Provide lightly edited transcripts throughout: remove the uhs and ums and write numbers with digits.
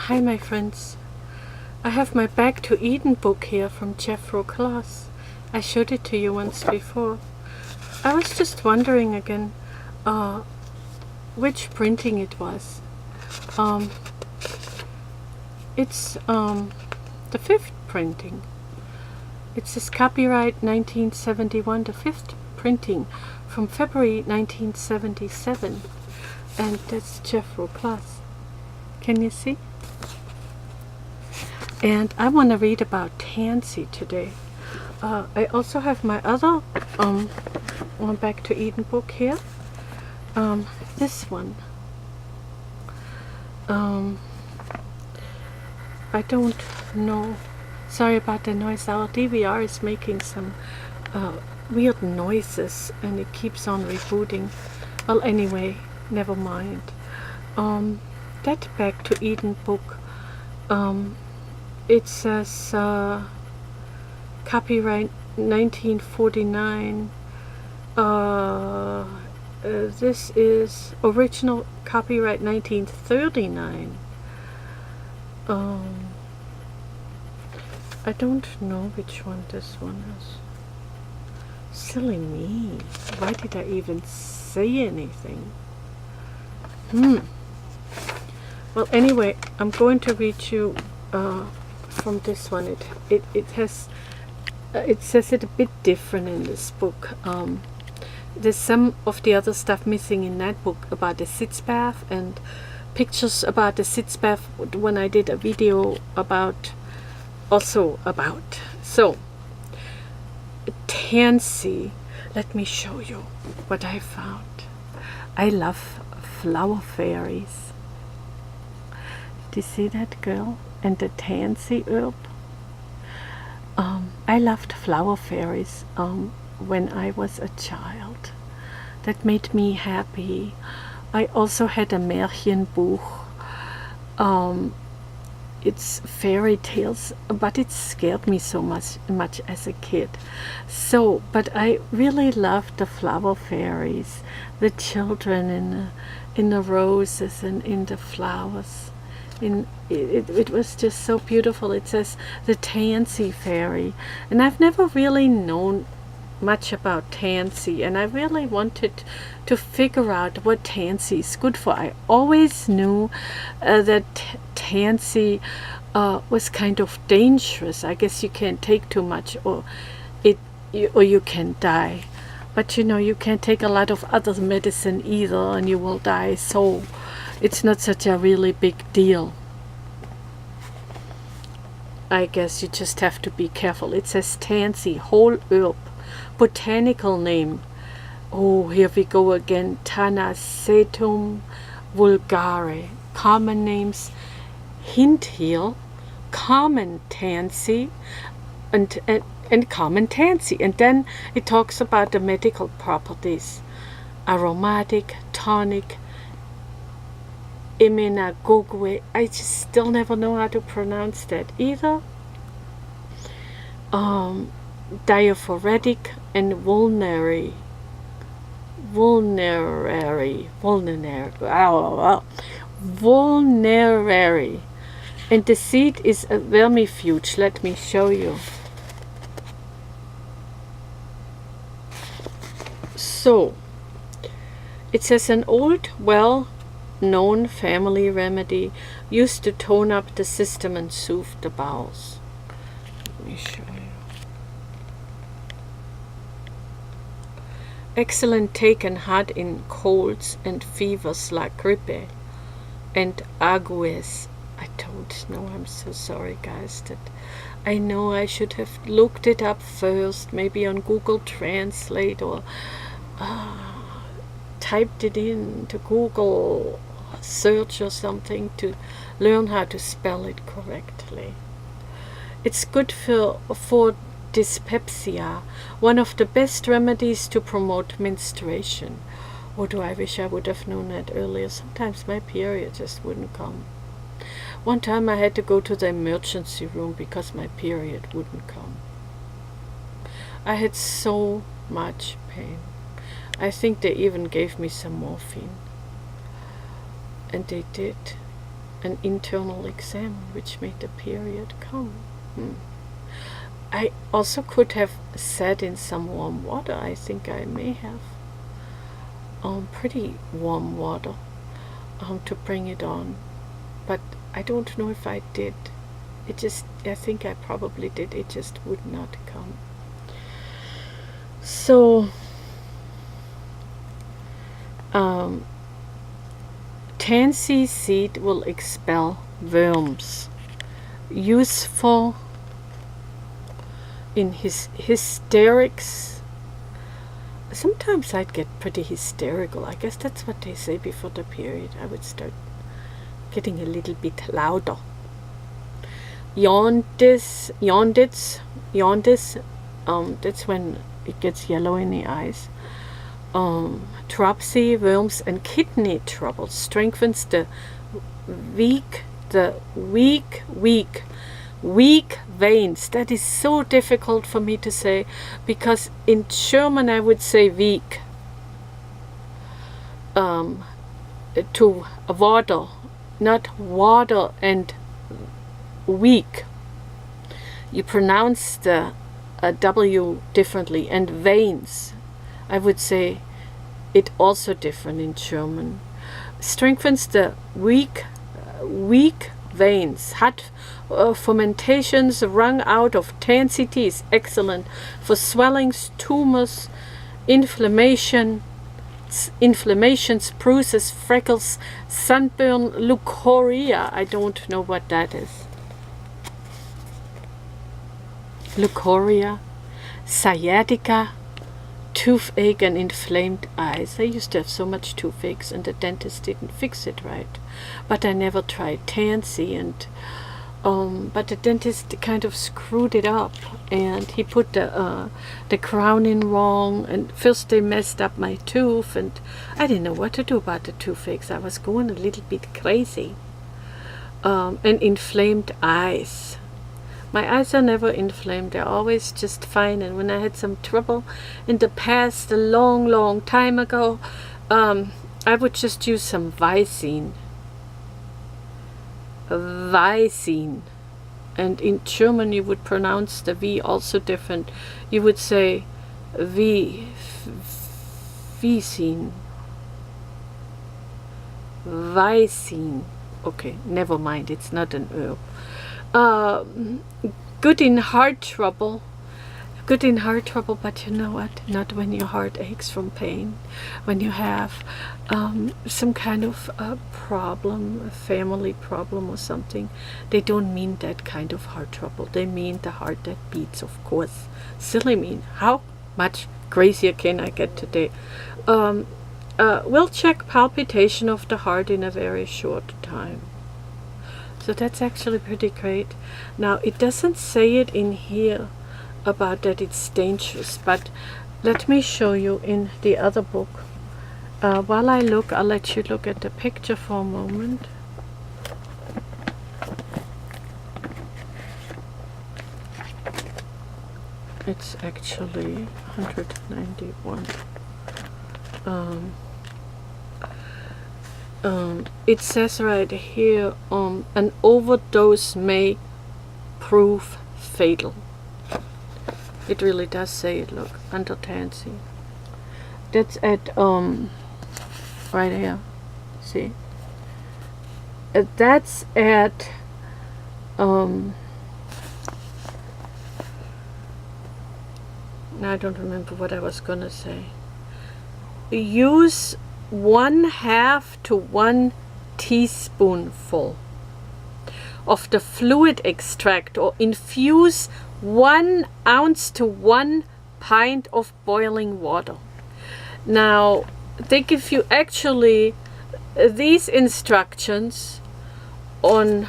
Hi my friends, I have my Back to Eden book here from Jethro Kloss. I showed it to you once before. I was just wondering again which printing it was. It's the fifth printing. It says copyright 1971, the fifth printing from February 1977, and that's Jethro Kloss. Can you see? And I want to read about Tansy today. I also have my other Back to Eden book here. This one. I don't know. Sorry about the noise. Our DVR is making some weird noises and it keeps on rebooting. Well, anyway, never mind. That Back to Eden book, it says copyright 1949. This is original copyright 1939. I don't know which one this one is. Silly me. Why did I even say anything? Well, anyway, I'm going to read you from this one. It has it says it a bit different in this book. There's some of the other stuff missing in that book about the sitz bath and pictures about the sitz bath when I did a video about so Tansy. Let me show you what I found. I love flower fairies. Do you see that girl and the tansy herb? I loved flower fairies when I was a child. That made me happy. I also had a Märchenbuch. It's fairy tales, but it scared me so much as a kid. So, but I really loved the flower fairies, the children in the roses and in the flowers. It was just so beautiful. It says the Tansy fairy, and I've never really known much about Tansy, and I really wanted to figure out what Tansy is good for. I always knew that Tansy was kind of dangerous. I guess you can't take too much or you can die. But you know, you can't take a lot of other medicine either and you will die, so it's not such a really big deal. I guess you just have to be careful. It says Tansy, whole herb, botanical name. Oh, here we go again. Tanacetum vulgare. Common names: hint here, common tansy, and common tansy. And then it talks about the medical properties: aromatic, tonic, emmenagogue. I just still never know how to pronounce that either. Diaphoretic and vulnerary. And the seed is a vermifuge. Let me show you. So it says an old, well-known family remedy used to tone up the system and soothe the bowels. Let me show you. Excellent taken hot in colds and fevers like grippe and agues. I don't know. I'm so sorry, guys. That I know I should have looked it up first, maybe on Google Translate, or typed it in to Google search or something to learn how to spell it correctly. It's good for dyspepsia, one of the best remedies to promote menstruation. Oh, do I wish I would have known that earlier. Sometimes my period just wouldn't come. One time I had to go to the emergency room because my period wouldn't come. I had so much pain. I think they even gave me some morphine. And they did. an internal exam which made the period come. I also could have sat in some warm water. I think I may have pretty warm water to bring it on, but I don't know if I did. I think I probably did. It just would not come. So Tansy seed will expel worms. Useful in hysterics. Sometimes I'd get pretty hysterical. I guess that's what they say before the period. I would start getting a little bit louder. Jaundice, that's when it gets yellow in the eyes. Dropsy, worms, and kidney trouble. Strengthens the weak veins. That is so difficult for me to say, because in German I would say weak to water, not water and weak. You pronounce the W differently. And veins, I would say it also different in German. Strengthens the weak veins. Hot fermentations wrung out of Tansy tea is excellent for swellings, tumors, inflammations, bruises, freckles, sunburn, leukorrhea. I don't know what that is. Leukorrhea, sciatica, toothache, and inflamed eyes. I used to have so much toothaches and the dentist didn't fix it right. But I never tried Tansy, and but the dentist kind of screwed it up, and he put the crown in wrong, and first they messed up my tooth, and I didn't know what to do about the toothaches. I was going a little bit crazy. And inflamed eyes. My eyes are never inflamed, they're always just fine. And when I had some trouble in the past, a long time ago, I would just use some Vicine. And in German you would pronounce the V also different. You would say Vicine. Okay, never mind, it's not an herb. Good in heart trouble, but you know what? Not when your heart aches from pain. When you have some kind of problem, a family problem or something, they don't mean that kind of heart trouble. They mean the heart that beats, of course. Silly mean. How much crazier can I get today? We'll check palpitation of the heart in a very short time. So that's actually pretty great. Now, it doesn't say it in here about that it's dangerous, but let me show you in the other book. While I look, I'll let you look at the picture for a moment. It's actually 191. It says right here, an overdose may prove fatal. It really does say it, look, under Tansy. That's at, right here, see? That's at, now I don't remember what I was gonna say. Use 1/2 to 1 teaspoonful of the fluid extract, or infuse 1 ounce to 1 pint of boiling water. Now, they give you actually these instructions on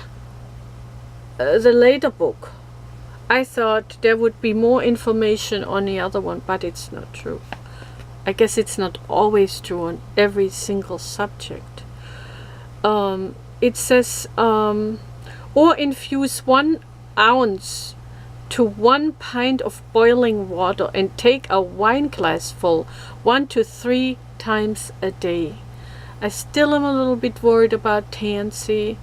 the later book. I thought there would be more information on the other one, but it's not true. I guess it's not always true on every single subject. It says, or infuse 1 ounce to 1 pint of boiling water and take a wine glass full 1 to 3 times a day. I still am a little bit worried about Tansy.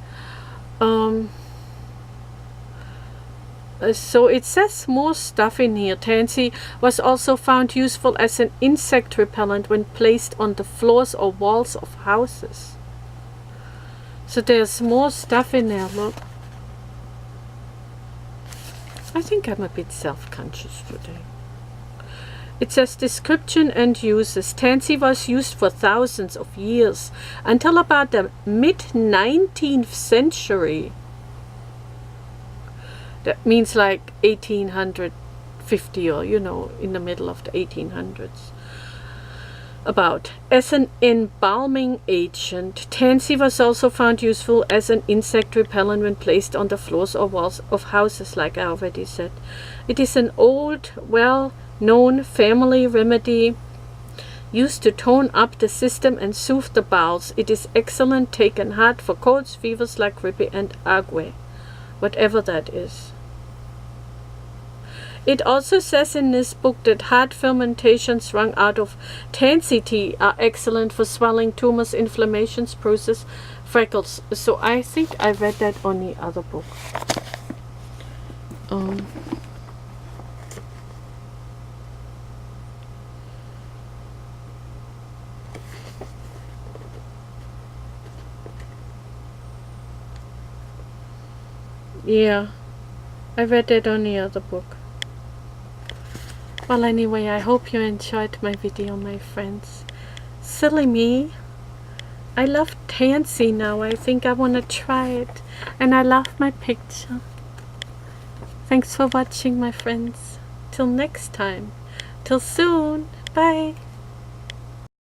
So it says more stuff in here. Tansy was also found useful as an insect repellent when placed on the floors or walls of houses. So there's more stuff in there, look. I think I'm a bit self-conscious today. It says description and uses. Tansy was used for thousands of years until about the mid-19th century. That means like 1850, or in the middle of the 1800s. About as an embalming agent. Tansy was also found useful as an insect repellent when placed on the floors or walls of houses, like I already said. It is an old, well-known family remedy used to tone up the system and soothe the bowels. It is excellent taken hot for colds, fevers like grippe and ague, whatever that is. It also says in this book that hard fermentations wrung out of tansy tea are excellent for swelling, tumors, inflammations, bruises, freckles. So I think I read that on the other book. Yeah, I read that on the other book. Well, anyway, I hope you enjoyed my video, my friends. Silly me. I love Tansy now. I think I want to try it. And I love my picture. Thanks for watching, my friends. Till next time. Till soon. Bye.